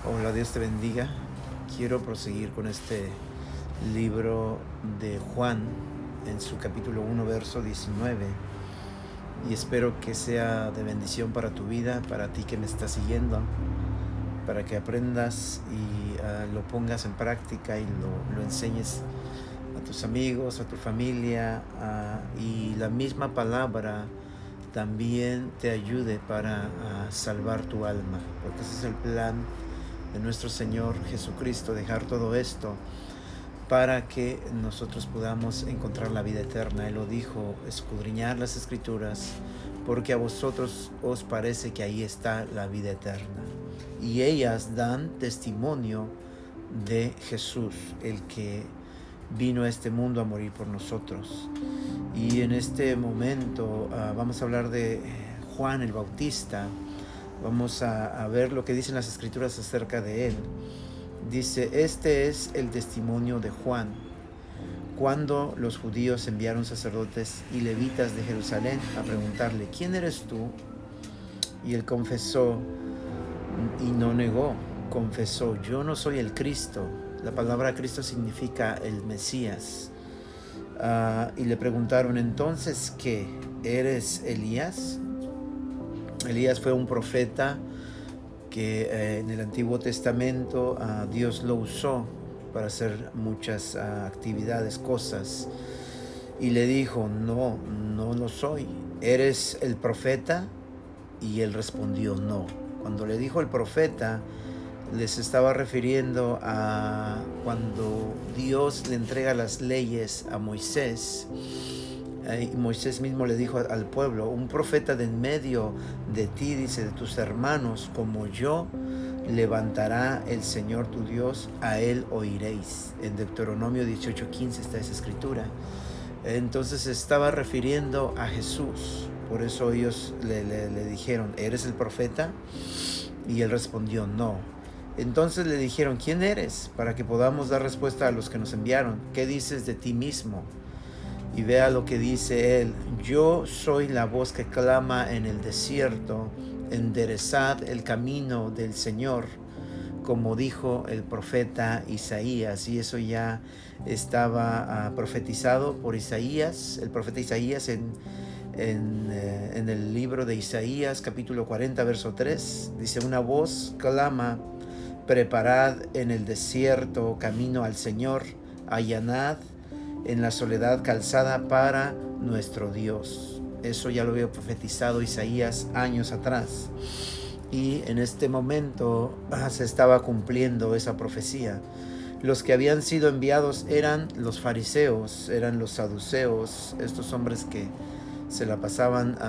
Hola, Dios te bendiga. Quiero proseguir con este libro de Juan en su capítulo 1, verso 19. Y espero que sea de bendición para tu vida, para ti que me estás siguiendo, para que aprendas y lo pongas en práctica y lo enseñes a tus amigos, a tu familia, y la misma palabra también te ayude para salvar tu alma, porque ese es el plan de nuestro Señor Jesucristo, dejar todo esto para que nosotros podamos encontrar la vida eterna. Él lo dijo: escudriñar las Escrituras, porque a vosotros os parece que ahí está la vida eterna. Y ellas dan testimonio de Jesús, el que vino a este mundo a morir por nosotros. Y en este momento vamos a hablar de Juan el Bautista. Vamos a ver lo que dicen las Escrituras acerca de él. Dice: este es el testimonio de Juan, cuando los judíos enviaron sacerdotes y levitas de Jerusalén a preguntarle: ¿quién eres tú? Y él confesó y no negó, confesó: yo no soy el Cristo. La palabra Cristo significa el Mesías. Y le preguntaron: entonces, ¿qué? ¿Eres Elías? Elías fue un profeta que en el Antiguo Testamento Dios lo usó para hacer muchas actividades, cosas. Y le dijo: no, no lo soy. ¿Eres el profeta? Y él respondió: no. Cuando le dijo el profeta, les estaba refiriendo a cuando Dios le entrega las leyes a Moisés. Y Moisés mismo le dijo al pueblo: un profeta de en medio de ti, dice, de tus hermanos, como yo, levantará el Señor tu Dios, a él oiréis. En Deuteronomio 18:15 está esa escritura. Entonces se estaba refiriendo a Jesús. Por eso ellos le dijeron: ¿eres el profeta? Y él respondió: no. Entonces le dijeron: ¿quién eres? Para que podamos dar respuesta a los que nos enviaron. ¿Qué dices de ti mismo? Y vea lo que dice él: yo soy la voz que clama en el desierto, enderezad el camino del Señor, como dijo el profeta Isaías. Y eso ya estaba profetizado por Isaías, el profeta Isaías, en el libro de Isaías, capítulo 40, verso 3. Dice: una voz clama, preparad en el desierto camino al Señor, allanad en la soledad calzada para nuestro Dios. Eso ya lo había profetizado Isaías años atrás. Y en este momento se estaba cumpliendo esa profecía. Los que habían sido enviados eran los fariseos, eran los saduceos, estos hombres que se la pasaban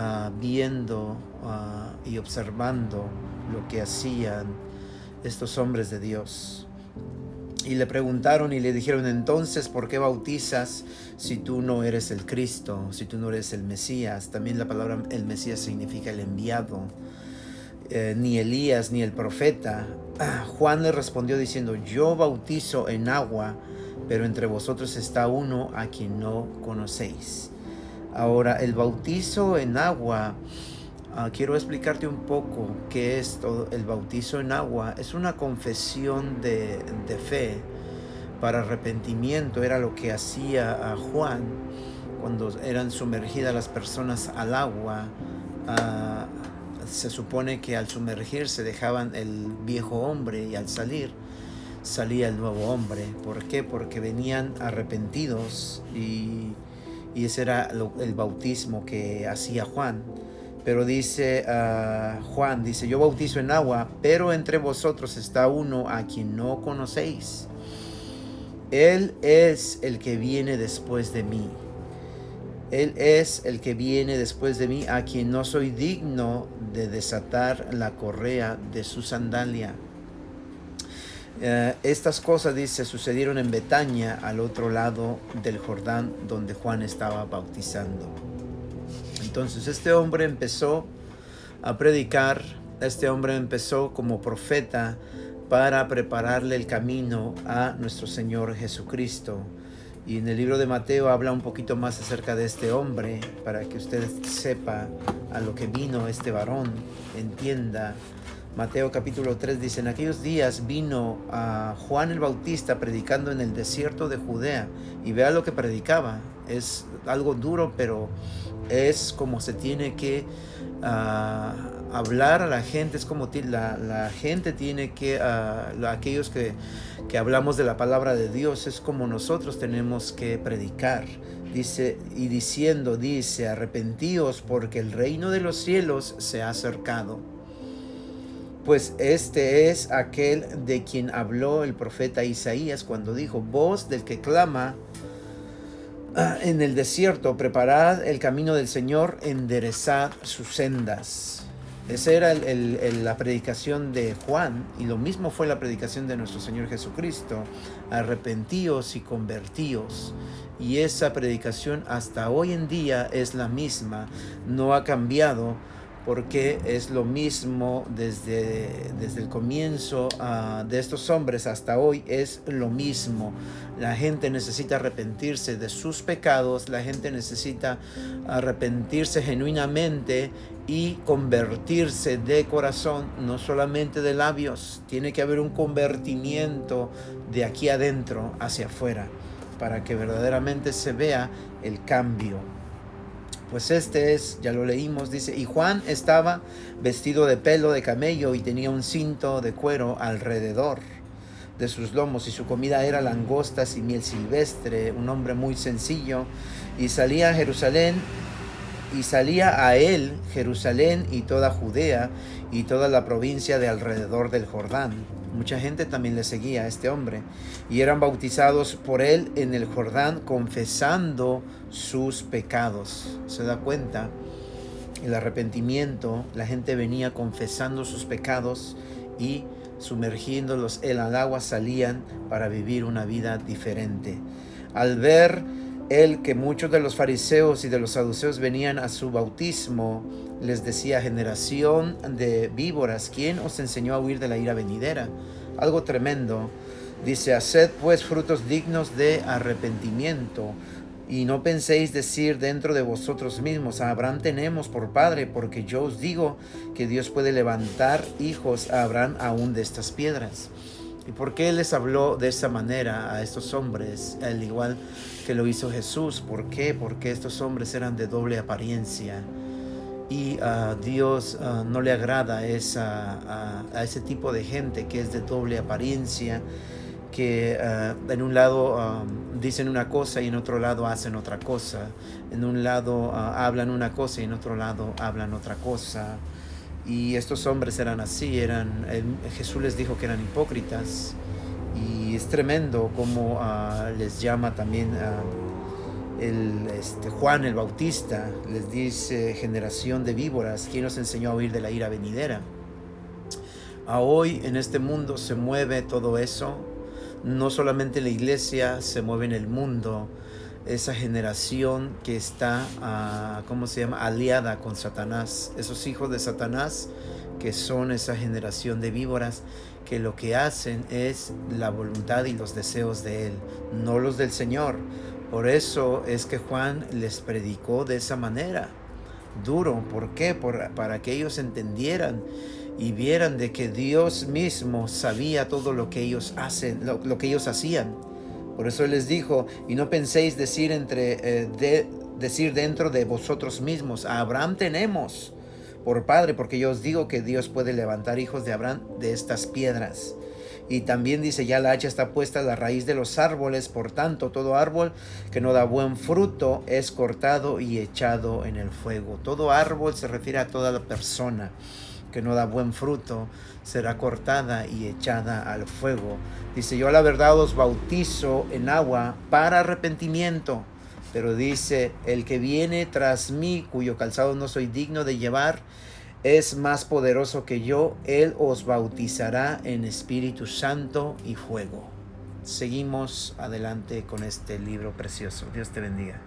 viendo y observando lo que hacían estos hombres de Dios. Y le preguntaron y le dijeron: entonces, ¿por qué bautizas si tú no eres el Cristo, si tú no eres el Mesías? También la palabra el Mesías significa el enviado. Ni Elías ni el profeta. Juan le respondió diciendo: yo bautizo en agua, pero entre vosotros está uno a quien no conocéis. Ahora, el bautizo en agua, quiero explicarte un poco qué es todo el bautizo en agua. Es una confesión de fe para arrepentimiento. Era lo que hacía Juan cuando eran sumergidas las personas al agua. Se supone que al sumergirse dejaban el viejo hombre y al salir salía el nuevo hombre. ¿Por qué? Porque venían arrepentidos y ese era el bautismo que hacía Juan. Pero dice Juan, dice: yo bautizo en agua, pero entre vosotros está uno a quien no conocéis. Él es el que viene después de mí. Él es el que viene después de mí, a quien no soy digno de desatar la correa de su sandalia. Estas cosas, dice, sucedieron en Betania, al otro lado del Jordán, donde Juan estaba bautizando. Entonces este hombre empezó a predicar. Este hombre empezó como profeta para prepararle el camino a nuestro Señor Jesucristo. Y en el libro de Mateo habla un poquito más acerca de este hombre, para que usted sepa a lo que vino este varón, entienda Mateo capítulo 3 dice: en aquellos días vino a Juan el Bautista predicando en el desierto de Judea. Y vea lo que predicaba. Es algo duro, pero es como se tiene que hablar a la gente. Es como la gente tiene que, aquellos que hablamos de la palabra de Dios, es como nosotros tenemos que predicar. Dice, y diciendo, dice: arrepentíos porque el reino de los cielos se ha acercado. Pues este es aquel de quien habló el profeta Isaías cuando dijo: voz del que clama en el desierto, preparad el camino del Señor, enderezad sus sendas. Esa era la predicación de Juan, y lo mismo fue la predicación de nuestro Señor Jesucristo: arrepentíos y convertíos. Y esa predicación hasta hoy en día es la misma, no ha cambiado, porque es lo mismo desde el comienzo de estos hombres hasta hoy. Es lo mismo. La gente necesita arrepentirse de sus pecados, la gente necesita arrepentirse genuinamente y convertirse de corazón, no solamente de labios. Tiene que haber un convertimiento de aquí adentro hacia afuera, para que verdaderamente se vea el cambio. Pues este es, ya lo leímos, dice: y Juan estaba vestido de pelo de camello y tenía un cinto de cuero alrededor de sus lomos, y su comida era langostas y miel silvestre. Un hombre muy sencillo. Y salía a Jerusalén, y salía a él Jerusalén y toda Judea y toda la provincia de alrededor del Jordán. Mucha gente también le seguía a este hombre, y eran bautizados por él en el Jordán, confesando sus pecados. ¿Se da cuenta? El arrepentimiento, la gente venía confesando sus pecados y sumergiéndolos en el agua salían para vivir una vida diferente. Al ver él que muchos de los fariseos y de los saduceos venían a su bautismo, les decía: generación de víboras, ¿quién os enseñó a huir de la ira venidera? Algo tremendo. Dice: haced pues frutos dignos de arrepentimiento, y no penséis decir dentro de vosotros mismos: a Abraham tenemos por padre, porque yo os digo que Dios puede levantar hijos a Abraham aún de estas piedras. ¿Y por qué les habló de esa manera a estos hombres, al igual que lo hizo Jesús? ¿Por qué? Porque estos hombres eran de doble apariencia, y a Dios no le agrada a ese tipo de gente que es de doble apariencia, que en un lado dicen una cosa y en otro lado hacen otra cosa. En un lado hablan una cosa y en otro lado hablan otra cosa. Y estos hombres eran así, Jesús les dijo que eran hipócritas, y es tremendo como les llama también Juan el Bautista. Les dice: generación de víboras, ¿quién os enseñó a huir de la ira venidera? Hoy en este mundo se mueve todo eso, no solamente en la iglesia, se mueve en el mundo. Esa generación que está, aliada con Satanás. Esos hijos de Satanás, que son esa generación de víboras, que lo que hacen es la voluntad y los deseos de él, no los del Señor. Por eso es que Juan les predicó de esa manera, duro. ¿Por qué? Para que ellos entendieran y vieran de que Dios mismo sabía todo lo que ellos hacen, lo que ellos hacían. Por eso Él les dijo: y no penséis decir dentro de vosotros mismos: a Abraham tenemos por padre, porque yo os digo que Dios puede levantar hijos de Abraham de estas piedras. Y también dice: ya la hacha está puesta a la raíz de los árboles, por tanto todo árbol que no da buen fruto es cortado y echado en el fuego. Todo árbol se refiere a toda la persona que no da buen fruto, será cortada y echada al fuego. Dice: yo a la verdad os bautizo en agua para arrepentimiento, pero dice: el que viene tras mí, cuyo calzado no soy digno de llevar, es más poderoso que yo. Él os bautizará en Espíritu Santo y fuego. Seguimos adelante con este libro precioso. Dios te bendiga.